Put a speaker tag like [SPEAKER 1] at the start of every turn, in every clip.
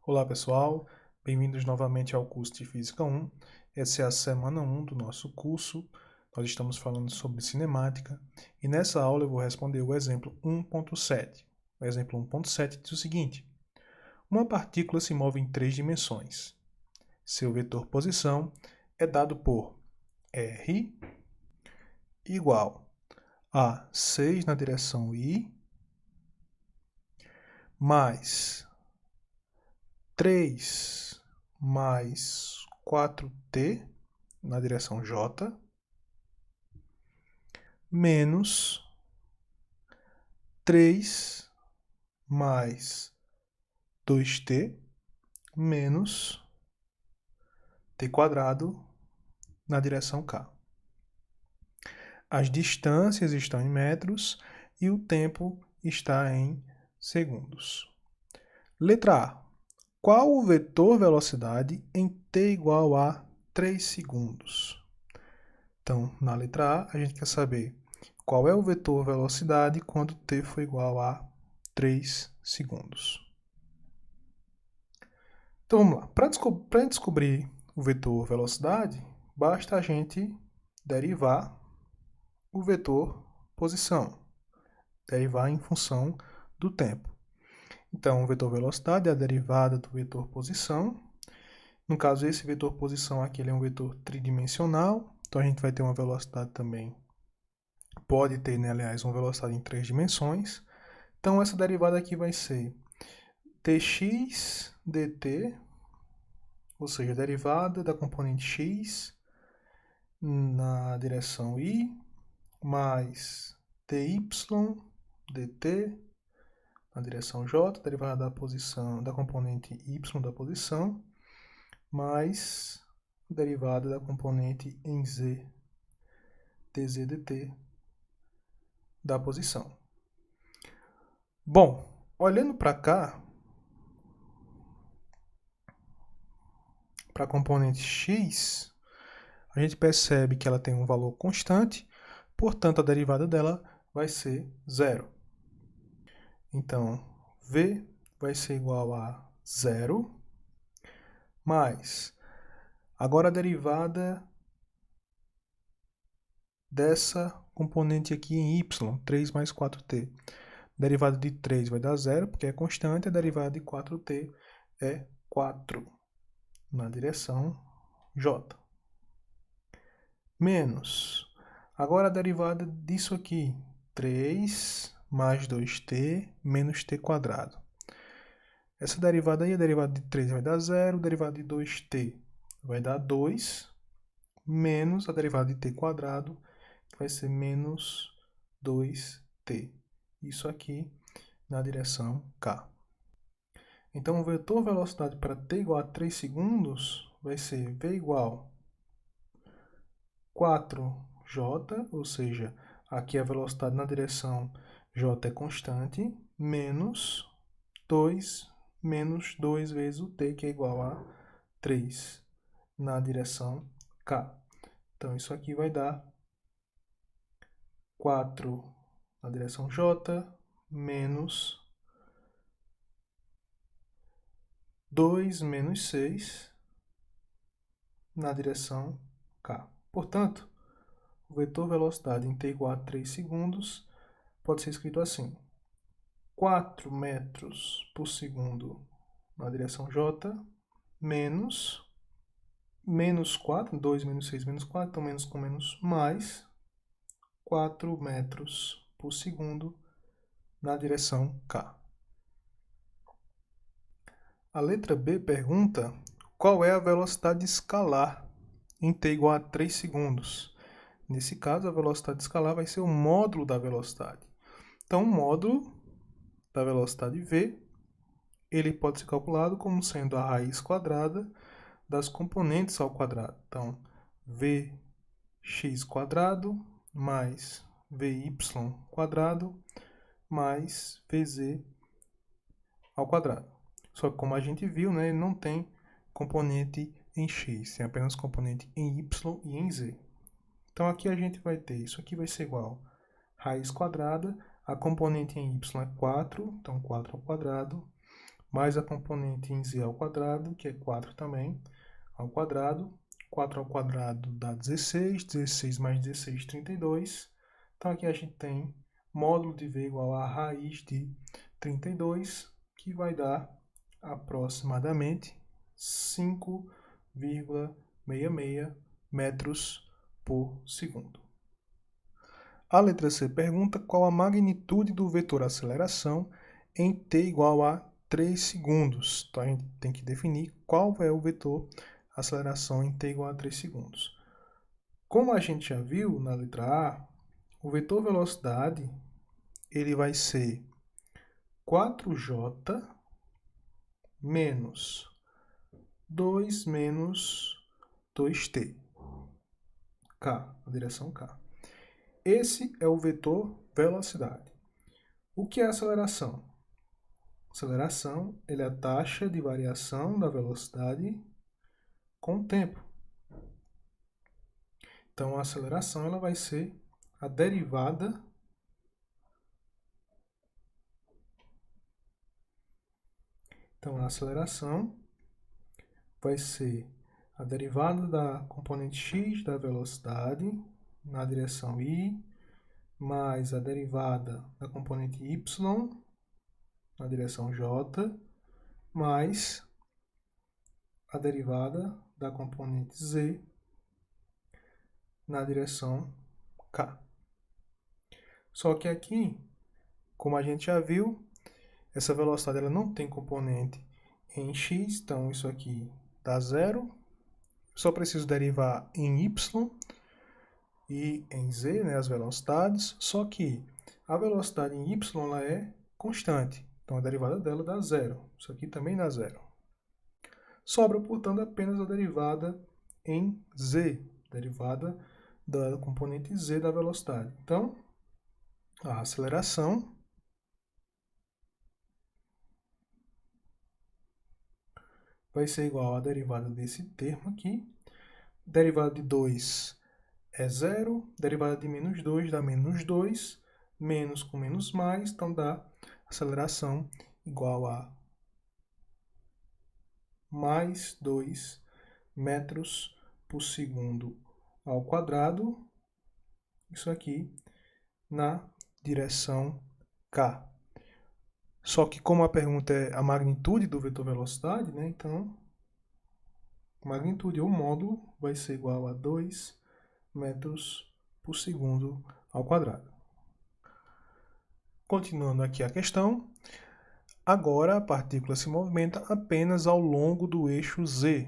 [SPEAKER 1] Olá pessoal, bem-vindos novamente ao curso de Física 1. Essa é a semana 1 do nosso curso. Nós estamos falando sobre cinemática e nessa aula eu vou responder o exemplo 1.7. O exemplo 1.7 diz o seguinte: uma partícula se move em 3 dimensões. Seu vetor posição é dado por r igual a 6 na direção y mais 3 mais 4t na direção j, menos 3 mais 2t menos t quadrado na direção k. As distâncias estão em metros e o tempo está em segundos. Letra A. Qual o vetor velocidade em t igual a 3 segundos? Então, na letra A, a gente quer saber qual é o vetor velocidade quando t for igual a 3 segundos. Então, vamos lá. Para descobrir o vetor velocidade, basta a gente derivar o vetor posição, derivar em função do tempo. Então, o vetor velocidade é a derivada do vetor posição. No caso, esse vetor posição aqui ele é um vetor tridimensional, então a gente vai ter uma velocidade também, pode ter, né, aliás, uma velocidade em 3 dimensões. Então, essa derivada aqui vai ser tx dt, ou seja, a derivada da componente x na direção y, mais dy dt na direção j, derivada da posição da componente y da posição, mais derivada da componente em z dz dt da posição. Bom, olhando para cá, para a componente x, a gente percebe que ela tem um valor constante, portanto a derivada dela vai ser zero. Então, v vai ser igual a zero, mais, agora a derivada dessa componente aqui em y, 3 mais 4t. Derivada de 3 vai dar zero, porque é constante, a derivada de 4t é 4 na direção j. Menos, agora a derivada disso aqui, 3 mais 2t menos t quadrado. Essa derivada aí, a derivada de 3 vai dar zero, a derivada de 2t vai dar 2, menos a derivada de t quadrado, que vai ser menos 2t. Isso aqui na direção k. Então, o vetor velocidade para t igual a 3 segundos vai ser v igual 4j, ou seja, aqui a velocidade na direção j é constante, menos 2 vezes o t, que é igual a 3 na direção k. Então, isso aqui vai dar 4 na direção j, menos 2 menos 6 na direção k. Portanto, o vetor velocidade em t igual a 3 segundos pode ser escrito assim: 4 metros por segundo na direção j, menos 4, 2 menos 6 menos 4, então menos com menos mais 4 metros por segundo na direção k. A letra B pergunta qual é a velocidade escalar em t igual a 3 segundos. Nesse caso, a velocidade escalar vai ser o módulo da velocidade. Então, o módulo da velocidade v, ele pode ser calculado como sendo a raiz quadrada das componentes ao quadrado. Então, vx quadrado mais vy quadrado mais vz ao quadrado. Só que como a gente viu, né, ele não tem componente em x, tem apenas componente em y e em z. Então aqui a gente vai ter, isso aqui vai ser igual a raiz quadrada, a componente em y é 4, então 4 ao quadrado, mais a componente em z ao quadrado, que é 4 também, ao quadrado. 4 ao quadrado dá 16, 16 mais 16, 32. Então, aqui a gente tem módulo de v igual a raiz de 32, que vai dar aproximadamente 5,66 metros por segundo. A letra C pergunta qual a magnitude do vetor aceleração em t igual a 3 segundos. Então, a gente tem que definir qual é o vetor aceleração em t igual a 3 segundos. Como a gente já viu na letra A, o vetor velocidade ele vai ser 4j menos 2 menos 2t, k, a direção k. Esse é o vetor velocidade. O que é aceleração? Aceleração é a taxa de variação da velocidade com o tempo. Então, a aceleração ela vai ser a derivada a aceleração vai ser a derivada da componente x da velocidade na direção y, mais a derivada da componente y na direção j, mais a derivada da componente z na direção k. Só que aqui, como a gente já viu, essa velocidade ela não tem componente em x, então isso aqui dá zero. Só preciso derivar em y e em z, né, as velocidades, só que a velocidade em y ela é constante, então a derivada dela dá zero. Isso aqui também dá zero. Sobra, portanto, apenas a derivada em z, derivada da componente z da velocidade. Então, a aceleração vai ser igual à derivada desse termo aqui. Derivada de 2 é zero, derivada de menos 2 dá menos 2, menos com menos mais, então dá aceleração igual a mais 2 metros por segundo ao quadrado, isso aqui, na direção k. Só que como a pergunta é a magnitude do vetor velocidade, né, então a magnitude ou módulo vai ser igual a 2 metros por segundo ao quadrado. Continuando aqui a questão, agora a partícula se movimenta apenas ao longo do eixo z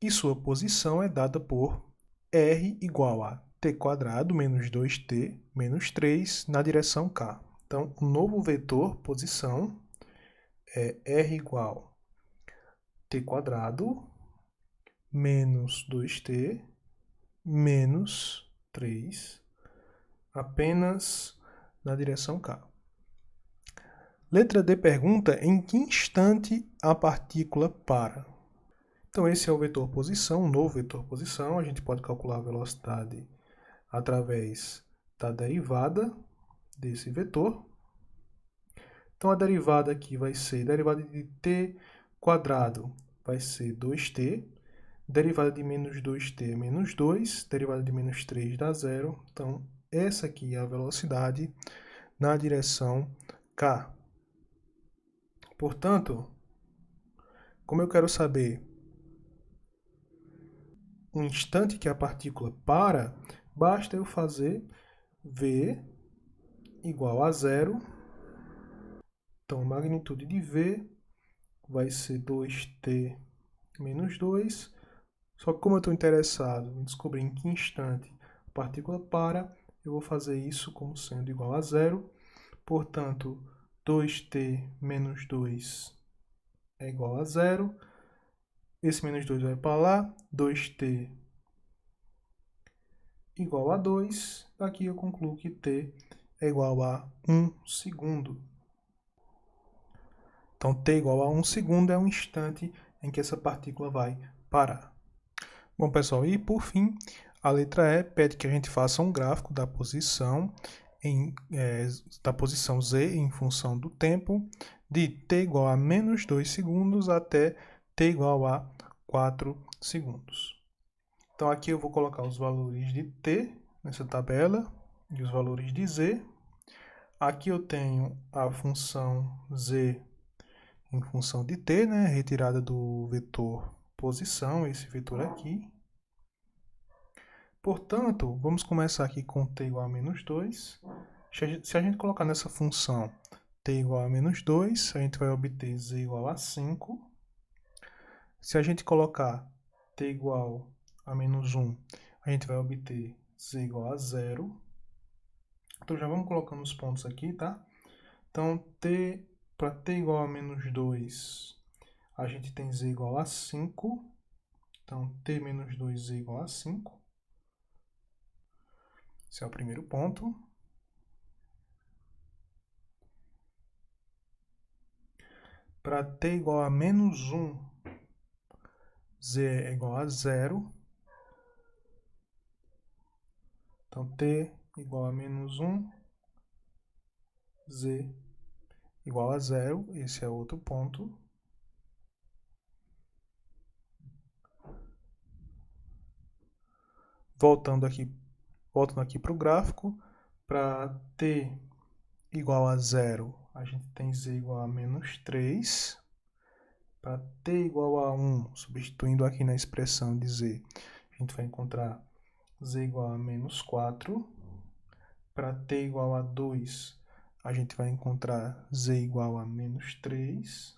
[SPEAKER 1] e sua posição é dada por r igual a t² menos 2t menos 3 na direção k. Então, o novo vetor posição é r igual a t² menos 2t menos 3 apenas na direção k. Letra D pergunta em que instante a partícula para. Então, esse é o vetor posição, o novo vetor posição. A gente pode calcular a velocidade através da derivada desse vetor. Então, a derivada aqui vai ser, derivada de t² vai ser 2t, derivada de menos 2t é menos 2, derivada de menos 3 dá zero. Então, essa aqui é a velocidade na direção k. Portanto, como eu quero saber o instante que a partícula para, basta eu fazer v igual a zero. Então, a magnitude de v vai ser 2t menos 2. Só que como eu estou interessado em descobrir em que instante a partícula para, eu vou fazer isso como sendo igual a zero. Portanto, 2t menos 2 é igual a zero. Esse menos 2 vai para lá. 2t igual a 2. Aqui eu concluo que t é igual a 1 segundo. Então, t igual a 1 segundo é o instante em que essa partícula vai parar. Bom, pessoal, e por fim, a letra E pede que a gente faça um gráfico da posição da posição z em função do tempo, de t igual a menos 2 segundos até t igual a 4 segundos. Então, aqui eu vou colocar os valores de t nessa tabela e os valores de z. Aqui eu tenho a função z em função de t, né, retirada do vetor posição, esse vetor aqui. Portanto, vamos começar aqui com t igual a menos 2. Se a gente colocar nessa função t igual a menos 2, a gente vai obter z igual a 5. Se a gente colocar t igual a menos 1, a gente vai obter z igual a 0. Então, já vamos colocando os pontos aqui, tá? Então, para t igual a menos 2, a gente tem z igual a 5. Então, t menos 2, z igual a 5. Esse é o primeiro ponto. Para t igual a menos 1, z é igual a 0. Então, t igual a menos 1, z igual a 0. Esse é outro ponto. Voltando aqui para o gráfico, para t igual a 0, a gente tem z igual a menos 3. Para t igual a 1, substituindo aqui na expressão de z, a gente vai encontrar z igual a menos 4. Para t igual a 2, a gente vai encontrar z igual a menos 3.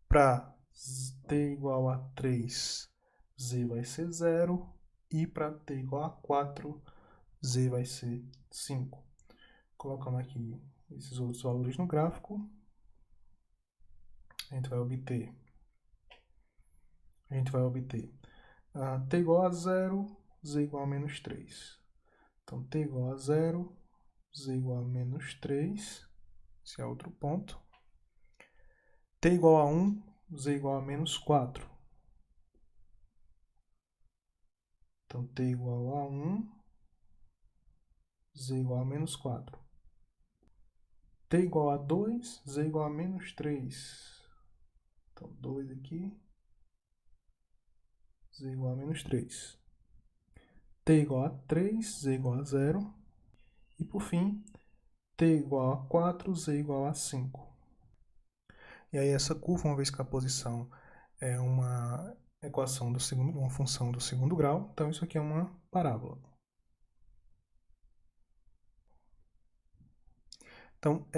[SPEAKER 1] Para t igual a 3, z vai ser 0. E para t igual a 4, z vai ser 5. Colocando aqui esses outros valores no gráfico, a gente vai obter t igual a 0, z igual a menos 3. Então, t igual a 0, z igual a menos 3. Esse é outro ponto. T igual a 1, z igual a menos 4. Então, t igual a 1, z igual a menos 4. T igual a 2, z igual a menos 3. Então, 2 aqui, z igual a menos 3. T igual a 3, z igual a 0. E, por fim, t igual a 4, z igual a 5. E aí essa curva, uma vez que a posição é uma equação uma função do segundo grau, então isso aqui é uma parábola. Então,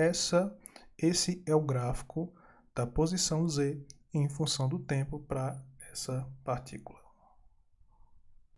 [SPEAKER 1] esse é o gráfico da posição z em função do tempo para essa partícula.